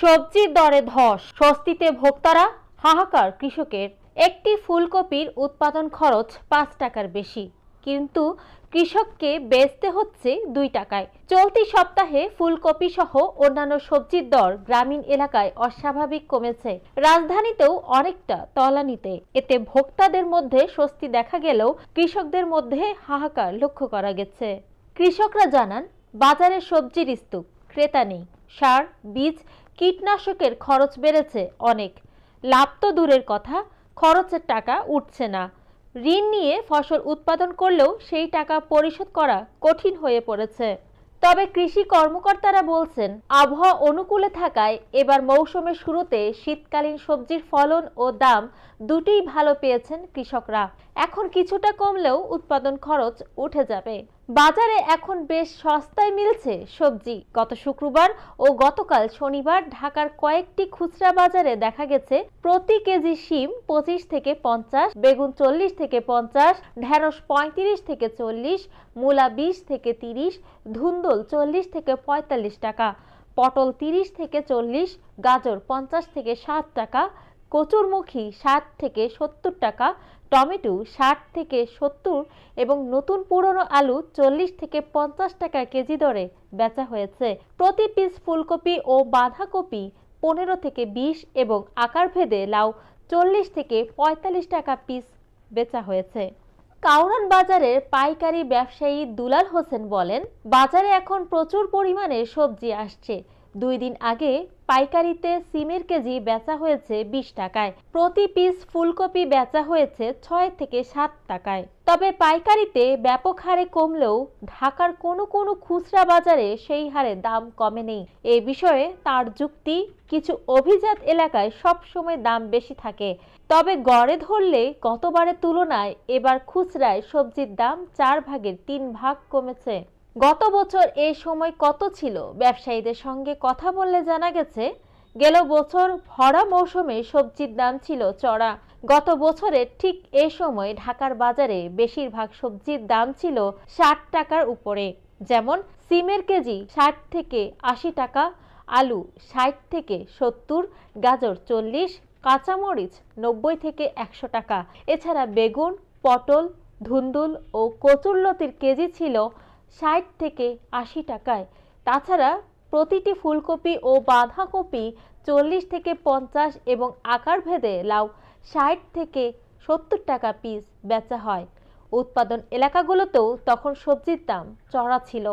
সবজির দরে ধস, স্বস্তিতে ভোক্তারা, হাহাকার কৃষকের। একটি ফুলকপির উৎপাদন খরচ 5 টাকার বেশি, কিন্তু কৃষককে বেচতে হচ্ছে 2 টাকায়। চলতি সপ্তাহে ফুলকপি সহ অন্যান্য সবজির দর গ্রামীণ এলাকায় অস্বাভাবিক কমেছে, রাজধানীতেও অনেকটা তলানিতে। এতে ভোক্তাদের মধ্যে স্বস্তি দেখা গেলেও কৃষকদের মধ্যে হাহাকার লক্ষ্য করা গেছে। কৃষকরা জানান, বাজারে সবজির স্তূপ, ক্রেতা নেই। সার, বীজ, কীটনাশকের খরচ বেড়েছে অনেক। লাভ তো দূরের কথা, খরচের টাকা উঠছে না। ঋণ নিয়ে ফসল উৎপাদন করলেও সেই টাকা পরিশোধ করা কঠিন হয়ে পড়েছে। তবে কৃষি কর্মকর্তারা বলছেন, আবহাওয়া অনুকূলে থাকায় এবার মৌসুমের শুরুতে শীতকালীন সবজির ফলন ও দাম দুটোই ভালো পেয়েছেন কৃষকরা। এখন কিছুটা কমলেও উৎপাদন খরচ উঠে যাবে। বাজারে এখন বেশ সস্তায় মিলছে সবজি। গত শুক্রবার ও গতকাল শনিবার ঢাকার কয়েকটি খুচরা বাজারে দেখা গেছে প্রতি কেজি শিম 25 থেকে 50, বেগুন 40 থেকে 50, ঢেঁড়স 35 থেকে 40, মূলা 20 থেকে 30, ধুন্দুল 40 থেকে 45 টাকা, পটল 30 থেকে 40, গাজর 50 থেকে 60 টাকা, কচুরমুখী 60 থেকে 70 টাকা, টমেটো 60 থেকে 70 এবং নতুন পুরনো আলু 40 থেকে 50 টাকা কেজি দরে বেচা হয়েছে। প্রতি পিস ফুলকপি ও বাঁধাকপি 15 থেকে 20 এবং আকারভেদে লাউ 40 থেকে 45 টাকা পিস বেচা হয়েছে। কাউরান বাজারের পাইকারি ব্যবসায়ী দুলাল হোসেন বলেন, বাজারে এখন প্রচুর পরিমাণে সবজি আসছে। 2 দিন আগে পাইকারিতে সিমের কেজি বেচা হয়েছে 20 টাকায়, প্রতি পিস ফুলকপি বেচা হয়েছে 6 থেকে 7 টাকায়। তবে পাইকারিতে ব্যাপক হারে কমলেও ঢাকার কোনো কোনো খুচরা বাজারে সেই হারে দাম কমে নেই। এ বিষয়ে তার যুক্তি, কিছু অভিজাত এলাকায় সব সময় দাম বেশি থাকে, তবে গড়ে ধরলে গতবারের তুলনায় এবার খুচরায় সবজির দাম 4 ভাগের 3 ভাগ কমেছে। গত বছর এই সময় কত ছিল? ব্যবসায়ীদের সঙ্গে কথা বললে জানা গেছে, গেল বছর ভরা মৌসুমে সবজির দাম ছিল চড়া। গত বছরের ঠিক এ সময় ঢাকার বাজারে বেশিরভাগ সবজির দাম ছিল 60 টাকার উপরে। যেমন সিমের কেজি 60 থেকে 80 টাকা, আলু 60 থেকে 70, গাজর 40, কাঁচামরিচ 90 থেকে 100 টাকা। এছাড়া বেগুন, পটল, ধুন্দুল ও কচুরলতির কেজি ছিল 60 থেকে 80 টাকায়। তাছাড়া প্রতিটি ফুলকপি ও বাঁধাকপি 40 থেকে 50 এবং আকারভেদে লাউ 60 থেকে 70 টাকা পিস বেচা হয়। উৎপাদন এলাকাগুলোতেও তখন সবজির দাম চড়া ছিল।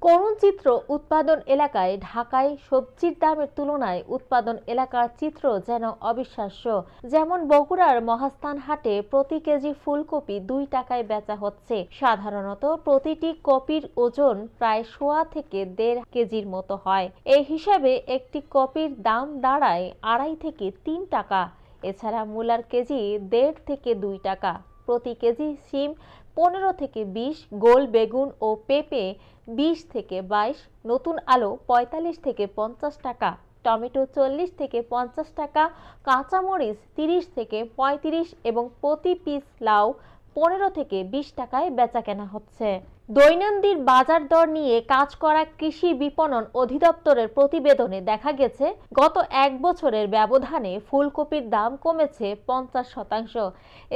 করুণ চিত্র উৎপাদন এলাকায়। ঢাকায় সবজির দামের তুলনায় উৎপাদন এলাকার চিত্র যেন অবিশ্বাস্য। যেমন বগুড়ার মহাস্থান হাটে প্রতি কেজি ফুলকপি 2 টাকায় বেচা হচ্ছে। সাধারণত প্রতিটি কপির ওজন প্রায় 1.5 থেকে 1.5 কেজির মতো হয়। এই হিসাবে একটি কপির দাম দাঁড়ায় 2.5 থেকে 3 টাকা। এছাড়া মূলার কেজি 1.5 থেকে 2 টাকা। প্রতি কেজি শিম 15 থেকে 20, গোল বেগুন ও পেঁপে 20 থেকে 22, নতুন আলু 45 থেকে 50 টাকা, টমেটো 40 থেকে 50 টাকা, কাঁচামরিচ 30 থেকে 35 এবং প্রতি পিস লাউ 15 থেকে 20 টাকায় বেচাকেনা হচ্ছে। দৈনন্দিন বাজার দর নিয়ে কাজ করা কৃষি বিপণন অধিদপ্তরের প্রতিবেদনে দেখা গেছে, গত 1 বছরের ব্যবধানে ফুলকপির দাম কমেছে 50%।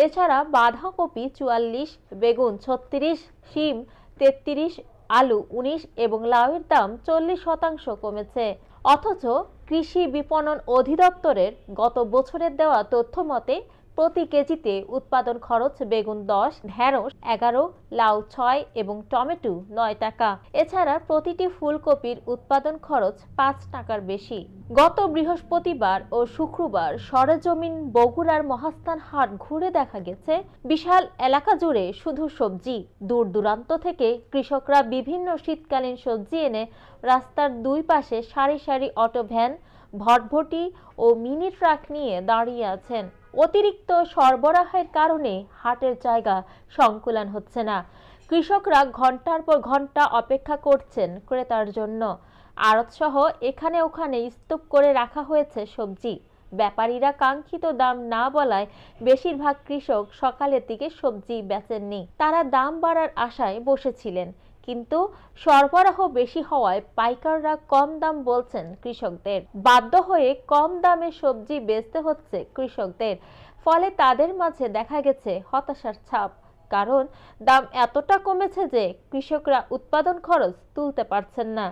এছাড়া বাঁধাকপি 44, বেগুন 36, শিম 33, আলু 19 এবং লাউয়ের দাম 40% কমেছে। অথচ কৃষি বিপণন অধিদপ্তরের গত বছরের দেওয়া তথ্য মতে প্রতি কেজিতে উৎপাদন খরচ বেগুন 10, ঢেঁড়স 11, লাউ 6 এবং টমেটো 9 টাকা। এছাড়া প্রতিটি ফুলকপির উৎপাদন খরচ 5 টাকার বেশি। গত বৃহস্পতিবার ও শুক্রবার সরেজমিন বগুড়ার মহাস্থান হাট ঘুরে দেখা গেছে, বিশাল এলাকা জুড়ে শুধু সবজি। দূর দূরান্ত থেকে কৃষকরা বিভিন্ন শীতকালীন সবজি এনে রাস্তার দুই পাশে সারি সারি অটো ভ্যান, ভটভটি ও মিনি ট্রাক নিয়ে দাঁড়িয়ে আছেন। অতিরিক্ত সরবরাহের কারণে হাটের জায়গা সংকুলান হচ্ছে না। কৃষকরা ঘন্টার পর ঘন্টা অপেক্ষা করছেন ক্রেতার জন্য। আড়তসহ এখানে ওখানে স্তূপ করে রাখা হয়েছে সবজি। ব্যাপারীরা কাঙ্ক্ষিত দাম না বলায় বেশিরভাগ কৃষক সকালের দিকে সবজি বেচেননি। তারা দাম বাড়ার আশায় বসেছিলেন, কিন্তু সরবরাহ বেশি হওয়ায় পাইকাররা কম দাম বলছেন কৃষকদের। বাধ্য হয়ে কম দামে সবজি বেচতে হচ্ছে কৃষকদের। ফলে তাদের মাঝে দেখা গেছে হতাশার ছাপ। কারণ দাম এতটা কমেছে যে কৃষকরা উৎপাদন খরচ তুলতে পারছেন না।